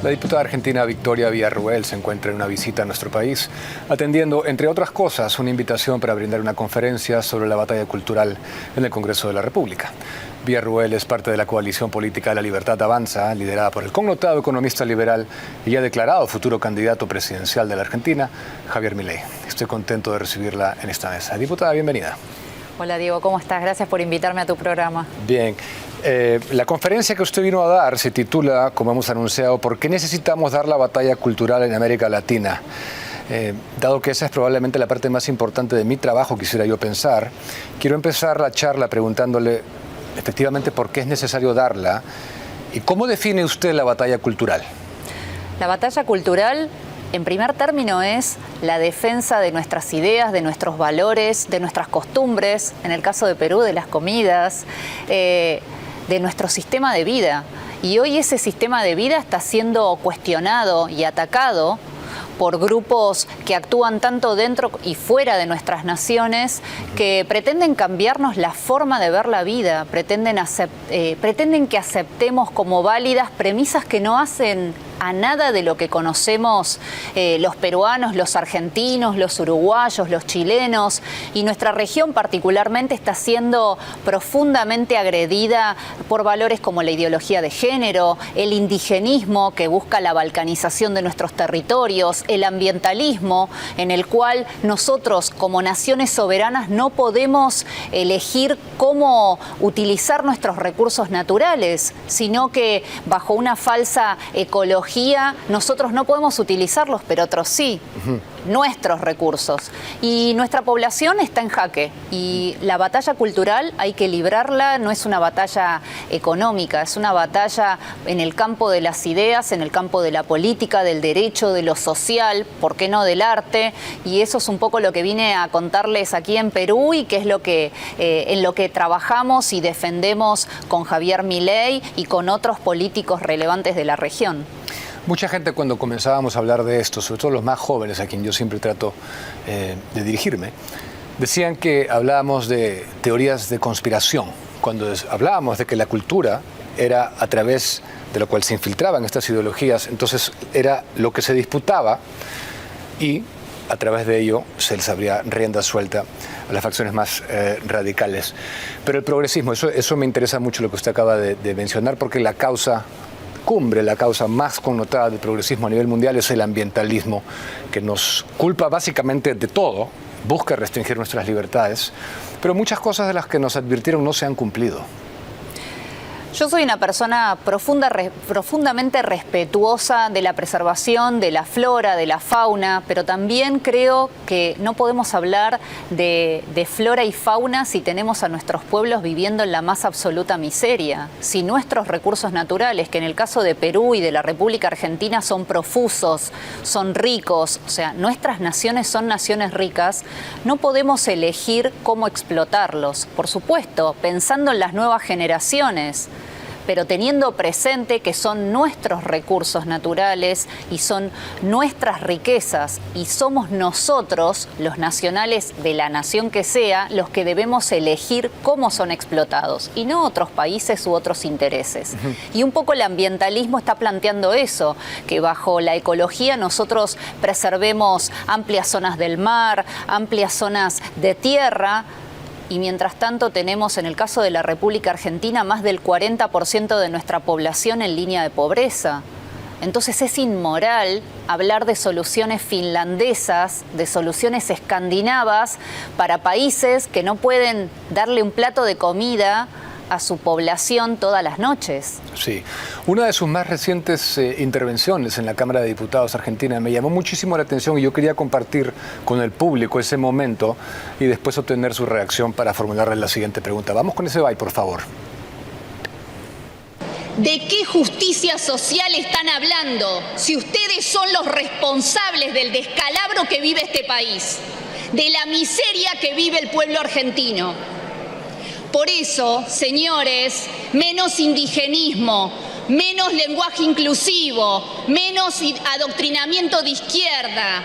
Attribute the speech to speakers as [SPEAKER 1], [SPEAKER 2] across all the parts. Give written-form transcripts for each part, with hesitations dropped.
[SPEAKER 1] La diputada argentina Victoria Villarruel se encuentra en una visita a nuestro país, atendiendo, entre otras cosas, una invitación para brindar una conferencia sobre la batalla cultural en el Congreso de la República. Villarruel es parte de la coalición política La Libertad Avanza, liderada por el connotado economista liberal y ya declarado futuro candidato presidencial de la Argentina, Javier Milei. Estoy contento de recibirla en esta mesa. Diputada, bienvenida.
[SPEAKER 2] Hola Diego, ¿cómo estás? Gracias por invitarme a tu programa.
[SPEAKER 1] Bien. La conferencia que usted vino a dar se titula, como hemos anunciado, ¿Por qué necesitamos dar la batalla cultural en América Latina? Dado que esa es probablemente la parte más importante de mi trabajo, quisiera yo pensar, quiero empezar la charla preguntándole efectivamente por qué es necesario darla y cómo define usted la batalla cultural.
[SPEAKER 2] La batalla cultural, en primer término, es la defensa de nuestras ideas, de nuestros valores, de nuestras costumbres, en el caso de Perú, de las comidas, de nuestro sistema de vida. Y hoy ese sistema de vida está siendo cuestionado y atacado por grupos que actúan tanto dentro y fuera de nuestras naciones, que pretenden cambiarnos la forma de ver la vida, pretenden que aceptemos como válidas premisas que no hacen a nada de lo que conocemos los peruanos, los argentinos, los uruguayos, los chilenos, y nuestra región particularmente está siendo profundamente agredida por valores como la ideología de género, el indigenismo que busca la balcanización de nuestros territorios, el ambientalismo en el cual nosotros como naciones soberanas no podemos elegir cómo utilizar nuestros recursos naturales, sino que bajo una falsa ecología nosotros no podemos utilizarlos, pero otros sí, nuestros recursos. Y nuestra población está en jaque. Y la batalla cultural hay que librarla, no es una batalla económica, es una batalla en el campo de las ideas, en el campo de la política, del derecho, de lo social, ¿por qué no del arte? Y eso es un poco lo que vine a contarles aquí en Perú y que es lo que, en lo que trabajamos y defendemos con Javier Milei y con otros políticos relevantes de la región.
[SPEAKER 1] Mucha gente, cuando comenzábamos a hablar de esto, sobre todo los más jóvenes, a quien yo siempre trato de dirigirme, decían que hablábamos de teorías de conspiración, cuando hablábamos de que la cultura era a través de lo cual se infiltraban estas ideologías, entonces era lo que se disputaba y a través de ello se les abría rienda suelta a las facciones más radicales. Pero el progresismo, eso me interesa mucho lo que usted acaba de mencionar, porque la causa cumbre, la causa más connotada del progresismo a nivel mundial es el ambientalismo, que nos culpa básicamente de todo, busca restringir nuestras libertades, pero muchas cosas de las que nos advirtieron no se han cumplido.
[SPEAKER 2] Yo soy una persona profundamente respetuosa de la preservación de la flora, de la fauna, pero también creo que no podemos hablar de flora y fauna si tenemos a nuestros pueblos viviendo en la más absoluta miseria. Si nuestros recursos naturales, que en el caso de Perú y de la República Argentina son profusos, son ricos, o sea, nuestras naciones son naciones ricas, no podemos elegir cómo explotarlos. Por supuesto, pensando en las nuevas generaciones, pero teniendo presente que son nuestros recursos naturales y son nuestras riquezas y somos nosotros, los nacionales de la nación que sea, los que debemos elegir cómo son explotados y no otros países u otros intereses. Y un poco el ambientalismo está planteando eso, que bajo la ecología nosotros preservemos amplias zonas del mar, amplias zonas de tierra. Y mientras tanto tenemos, en el caso de la República Argentina, más del 40% de nuestra población en línea de pobreza. Entonces es inmoral hablar de soluciones finlandesas, de soluciones escandinavas para países que no pueden darle un plato de comida a su población todas las noches.
[SPEAKER 1] Sí. Una de sus más recientes intervenciones en la Cámara de Diputados Argentina me llamó muchísimo la atención y yo quería compartir con el público ese momento y después obtener su reacción para formularle la siguiente pregunta. Vamos con ese bye, por favor.
[SPEAKER 3] ¿De qué justicia social están hablando si ustedes son los responsables del descalabro que vive este país, de la miseria que vive el pueblo argentino? Por eso, señores, menos indigenismo, menos lenguaje inclusivo, menos adoctrinamiento de izquierda,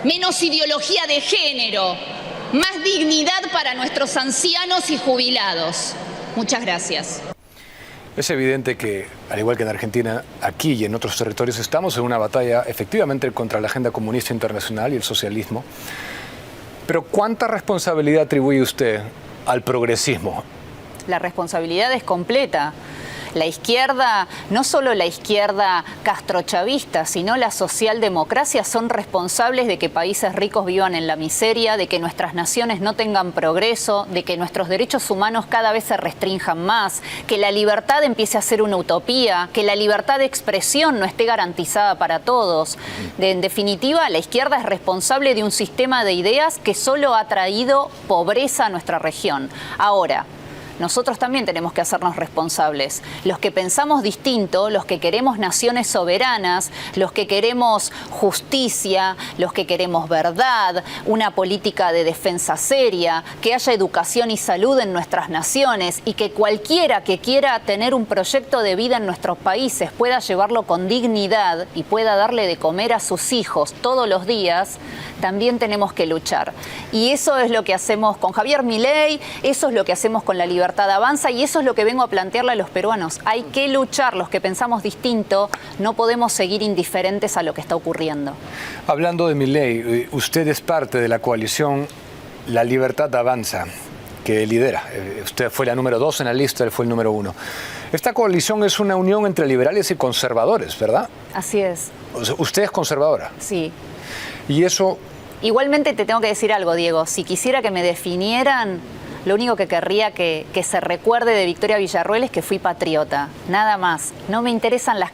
[SPEAKER 3] menos ideología de género, más dignidad para nuestros ancianos y jubilados. Muchas gracias.
[SPEAKER 1] Es evidente que, al igual que en Argentina, aquí y en otros territorios, estamos en una batalla efectivamente contra la agenda comunista internacional y el socialismo. Pero ¿cuánta responsabilidad atribuye usted al progresismo?
[SPEAKER 2] La responsabilidad es completa. La izquierda, no solo la izquierda castrochavista, sino la socialdemocracia son responsables de que países ricos vivan en la miseria, de que nuestras naciones no tengan progreso, de que nuestros derechos humanos cada vez se restrinjan más, que la libertad empiece a ser una utopía, que la libertad de expresión no esté garantizada para todos. En definitiva, la izquierda es responsable de un sistema de ideas que solo ha traído pobreza a nuestra región. Ahora, nosotros también tenemos que hacernos responsables. Los que pensamos distinto, los que queremos naciones soberanas, los que queremos justicia, los que queremos verdad, una política de defensa seria, que haya educación y salud en nuestras naciones y que cualquiera que quiera tener un proyecto de vida en nuestros países pueda llevarlo con dignidad y pueda darle de comer a sus hijos todos los días, también tenemos que luchar. Y eso es lo que hacemos con Javier Milei, eso es lo que hacemos con la Libertad Avanza y eso es lo que vengo a plantearle a los peruanos. Hay que luchar, los que pensamos distinto, no podemos seguir indiferentes a lo que está ocurriendo.
[SPEAKER 1] Hablando de Milei, usted es parte de la coalición La Libertad Avanza, que lidera. Usted fue la número 2 en la lista, él fue el número 1. Esta coalición es una unión entre liberales y conservadores, ¿verdad?
[SPEAKER 2] Así es.
[SPEAKER 1] O sea, ¿usted es conservadora?
[SPEAKER 2] Sí.
[SPEAKER 1] Y eso...
[SPEAKER 2] Igualmente te tengo que decir algo, Diego. Si quisiera que me definieran, lo único que querría que se recuerde de Victoria Villarruel es que fui patriota. Nada más. No me interesan las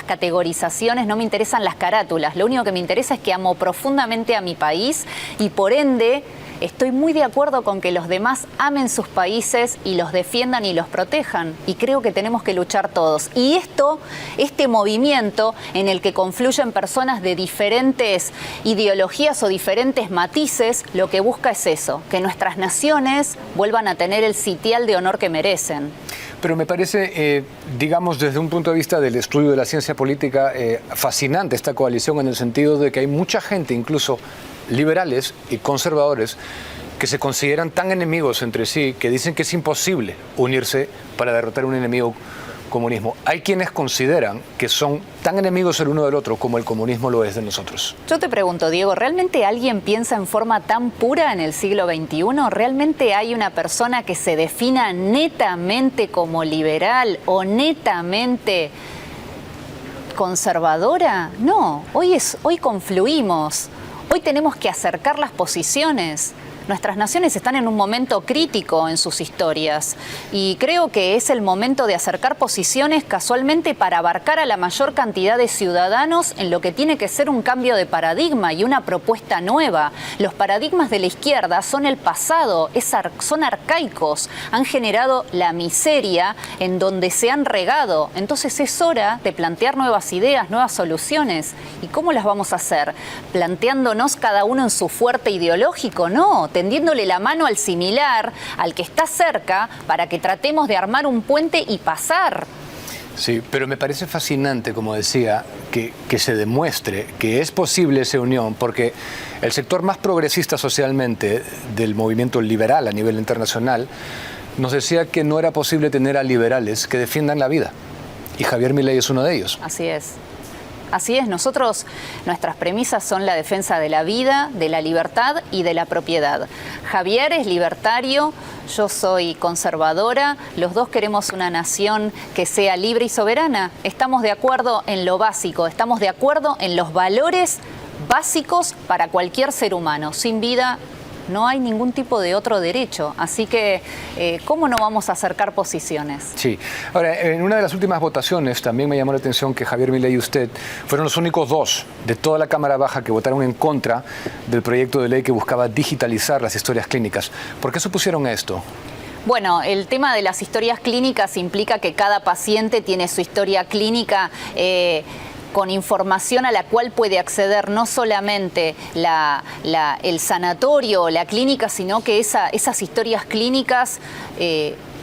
[SPEAKER 2] categorizaciones, no me interesan las carátulas. Lo único que me interesa es que amo profundamente a mi país y por ende estoy muy de acuerdo con que los demás amen sus países y los defiendan y los protejan. Y creo que tenemos que luchar todos. Y este movimiento en el que confluyen personas de diferentes ideologías o diferentes matices, lo que busca es eso, que nuestras naciones vuelvan a tener el sitial de honor que merecen.
[SPEAKER 1] Pero me parece, digamos, desde un punto de vista del estudio de la ciencia política, fascinante esta coalición en el sentido de que hay mucha gente, incluso liberales y conservadores, que se consideran tan enemigos entre sí que dicen que es imposible unirse para derrotar un enemigo comunismo. Hay quienes consideran que son tan enemigos el uno del otro como el comunismo lo es de nosotros.
[SPEAKER 2] Yo te pregunto, Diego, ¿realmente alguien piensa en forma tan pura en el siglo XXI? ¿Realmente hay una persona que se defina netamente como liberal o netamente conservadora? No, hoy confluimos. Hoy tenemos que acercar las posiciones. Nuestras naciones están en un momento crítico en sus historias y creo que es el momento de acercar posiciones casualmente para abarcar a la mayor cantidad de ciudadanos en lo que tiene que ser un cambio de paradigma y una propuesta nueva. Los paradigmas de la izquierda son el pasado, son arcaicos, han generado la miseria en donde se han regado. Entonces es hora de plantear nuevas ideas, nuevas soluciones. ¿Y cómo las vamos a hacer? ¿Planteándonos cada uno en su fuerte ideológico? No, tendiéndole la mano al similar, al que está cerca, para que tratemos de armar un puente y pasar.
[SPEAKER 1] Sí, pero me parece fascinante, como decía, que se demuestre que es posible esa unión, porque el sector más progresista socialmente del movimiento liberal a nivel internacional nos decía que no era posible tener a liberales que defiendan la vida. Y Javier Milei es uno de ellos.
[SPEAKER 2] Así es. Así es, nuestras premisas son la defensa de la vida, de la libertad y de la propiedad. Javier es libertario, yo soy conservadora, los dos queremos una nación que sea libre y soberana. Estamos de acuerdo en lo básico, estamos de acuerdo en los valores básicos para cualquier ser humano. Sin vida no hay ningún tipo de otro derecho, así que ¿cómo no vamos a acercar posiciones?
[SPEAKER 1] Sí. Ahora, en una de las últimas votaciones también me llamó la atención que Javier Milei y usted fueron los únicos dos de toda la Cámara Baja que votaron en contra del proyecto de ley que buscaba digitalizar las historias clínicas. ¿Por qué se opusieron a esto?
[SPEAKER 2] Bueno, el tema de las historias clínicas implica que cada paciente tiene su historia clínica con información a la cual puede acceder no solamente el sanatorio o la clínica, sino que esas historias clínicas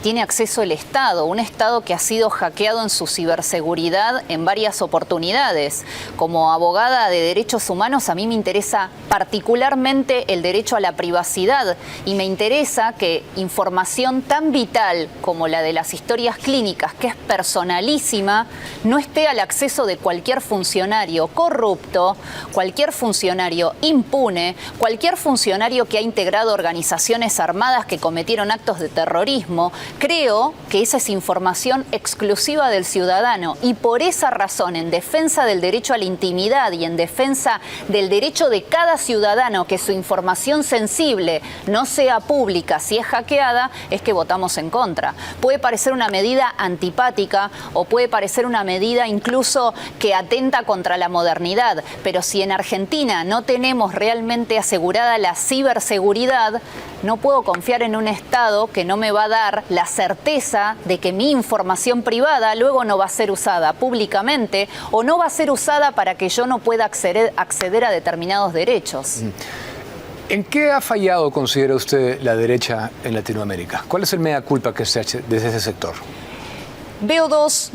[SPEAKER 2] tiene acceso el Estado, un Estado que ha sido hackeado en su ciberseguridad en varias oportunidades. Como abogada de derechos humanos, a mí me interesa particularmente el derecho a la privacidad y me interesa que información tan vital como la de las historias clínicas, que es personalísima, no esté al acceso de cualquier funcionario corrupto, cualquier funcionario impune, cualquier funcionario que ha integrado organizaciones armadas que cometieron actos de terrorismo. Creo que esa es información exclusiva del ciudadano y por esa razón, en defensa del derecho a la intimidad y en defensa del derecho de cada ciudadano que su información sensible no sea pública si es hackeada, es que votamos en contra. Puede parecer una medida antipática o puede parecer una medida incluso que atenta contra la modernidad, pero si en Argentina no tenemos realmente asegurada la ciberseguridad, no puedo confiar en un Estado que no me va a dar la certeza de que mi información privada luego no va a ser usada públicamente o no va a ser usada para que yo no pueda acceder a determinados derechos.
[SPEAKER 1] ¿En qué ha fallado, considera usted, la derecha en Latinoamérica? ¿Cuál es el mea culpa que se hace desde ese sector?
[SPEAKER 2] Veo dos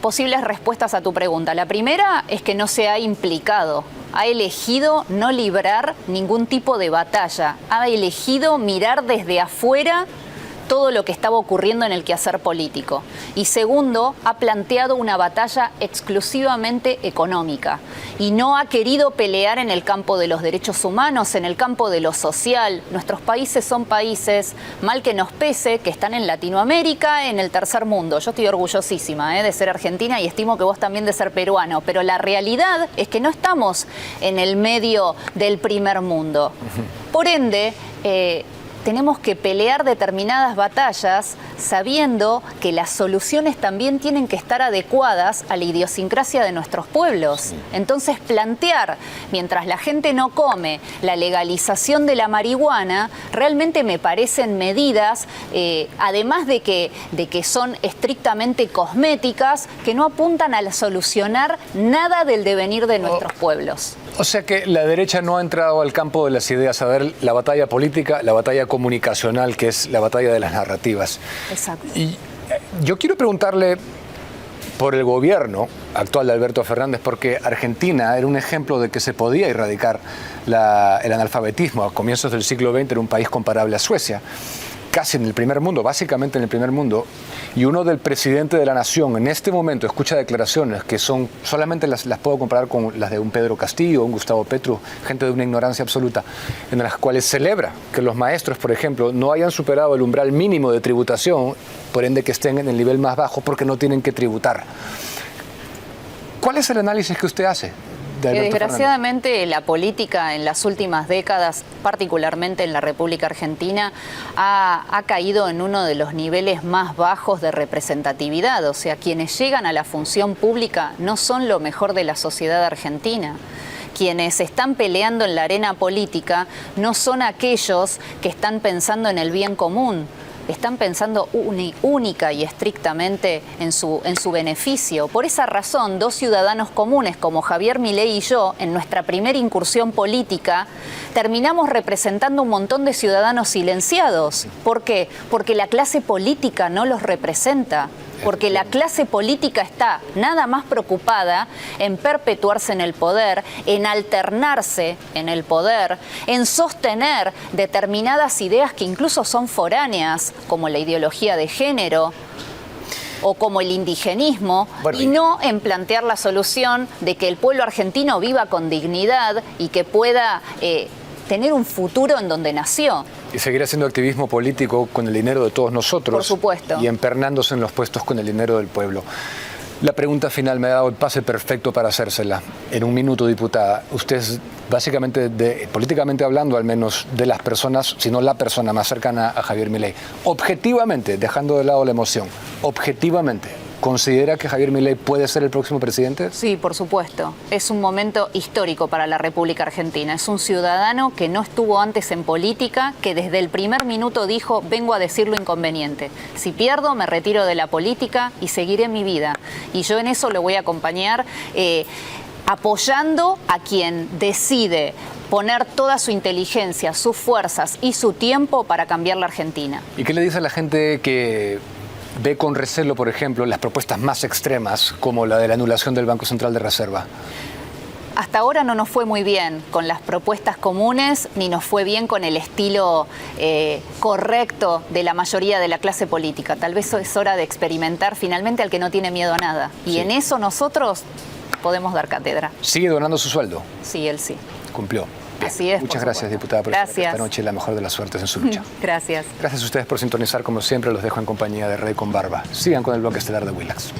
[SPEAKER 2] posibles respuestas a tu pregunta. La primera es que no se ha implicado. Ha elegido no librar ningún tipo de batalla. Ha elegido mirar desde afuera todo lo que estaba ocurriendo en el quehacer político. Y segundo, ha planteado una batalla exclusivamente económica y no ha querido pelear en el campo de los derechos humanos, en el campo de lo social. Nuestros países son países, mal que nos pese, que están en Latinoamérica, en el tercer mundo. Yo estoy orgullosísima de ser argentina y estimo que vos también de ser peruano, pero la realidad es que no estamos en el medio del primer mundo. Por ende, tenemos que pelear determinadas batallas sabiendo que las soluciones también tienen que estar adecuadas a la idiosincrasia de nuestros pueblos. Entonces, plantear, mientras la gente no come, la legalización de la marihuana, realmente me parecen medidas, además de que son estrictamente cosméticas, que no apuntan a solucionar nada del devenir de nuestros pueblos.
[SPEAKER 1] O sea que la derecha no ha entrado al campo de las ideas a ver la batalla política, la batalla comunicacional, que es la batalla de las narrativas.
[SPEAKER 2] Exacto.
[SPEAKER 1] Y yo quiero preguntarle por el gobierno actual de Alberto Fernández, porque Argentina era un ejemplo de que se podía erradicar el analfabetismo a comienzos del siglo XX, era un país comparable a Suecia, casi en el primer mundo, básicamente en el primer mundo, y uno del presidente de la nación en este momento escucha declaraciones que son, solamente las puedo comparar con las de un Pedro Castillo, un Gustavo Petro, gente de una ignorancia absoluta, en las cuales celebra que los maestros, por ejemplo, no hayan superado el umbral mínimo de tributación, por ende que estén en el nivel más bajo porque no tienen que tributar. ¿Cuál es el análisis que usted hace?
[SPEAKER 2] Desgraciadamente la política en las últimas décadas, particularmente en la República Argentina, ha caído en uno de los niveles más bajos de representatividad. O sea, quienes llegan a la función pública no son lo mejor de la sociedad argentina. Quienes están peleando en la arena política no son aquellos que están pensando en el bien común. Están pensando única y estrictamente en su beneficio. Por esa razón, dos ciudadanos comunes como Javier Milei y yo, en nuestra primera incursión política, terminamos representando un montón de ciudadanos silenciados. ¿Por qué? Porque la clase política no los representa. Porque la clase política está nada más preocupada en perpetuarse en el poder, en alternarse en el poder, en sostener determinadas ideas que incluso son foráneas, como la ideología de género o como el indigenismo, y no en plantear la solución de que el pueblo argentino viva con dignidad y que pueda tener un futuro en donde nació.
[SPEAKER 1] Y seguir haciendo activismo político con el dinero de todos nosotros.
[SPEAKER 2] Por supuesto.
[SPEAKER 1] Y empernándose en los puestos con el dinero del pueblo. La pregunta final me ha dado el pase perfecto para hacérsela. En un minuto, diputada, usted es básicamente, políticamente hablando al menos, de las personas, si no la persona más cercana a Javier Milei. Objetivamente, dejando de lado la emoción, objetivamente, ¿considera que Javier Milei puede ser el próximo presidente?
[SPEAKER 2] Sí, por supuesto. Es un momento histórico para la República Argentina. Es un ciudadano que no estuvo antes en política, que desde el primer minuto dijo, vengo a decir lo inconveniente. Si pierdo, me retiro de la política y seguiré mi vida. Y yo en eso lo voy a acompañar, apoyando a quien decide poner toda su inteligencia, sus fuerzas y su tiempo para cambiar la Argentina.
[SPEAKER 1] ¿Y qué le dice a la gente que ve con recelo, por ejemplo, las propuestas más extremas, como la de la anulación del Banco Central de Reserva?
[SPEAKER 2] Hasta ahora no nos fue muy bien con las propuestas comunes, ni nos fue bien con el estilo correcto de la mayoría de la clase política. Tal vez es hora de experimentar finalmente al que no tiene miedo a nada. Y en eso nosotros podemos dar cátedra.
[SPEAKER 1] ¿Sigue donando su sueldo?
[SPEAKER 2] Sí, él sí.
[SPEAKER 1] Cumplió. Bien.
[SPEAKER 2] Así es.
[SPEAKER 1] Muchas gracias, diputada, por estar esta noche. La mejor de las suertes en su lucha.
[SPEAKER 2] Gracias.
[SPEAKER 1] Gracias a ustedes por sintonizar. Como siempre, los dejo en compañía de Rey con Barba. Sigan con el bloque estelar de Willax.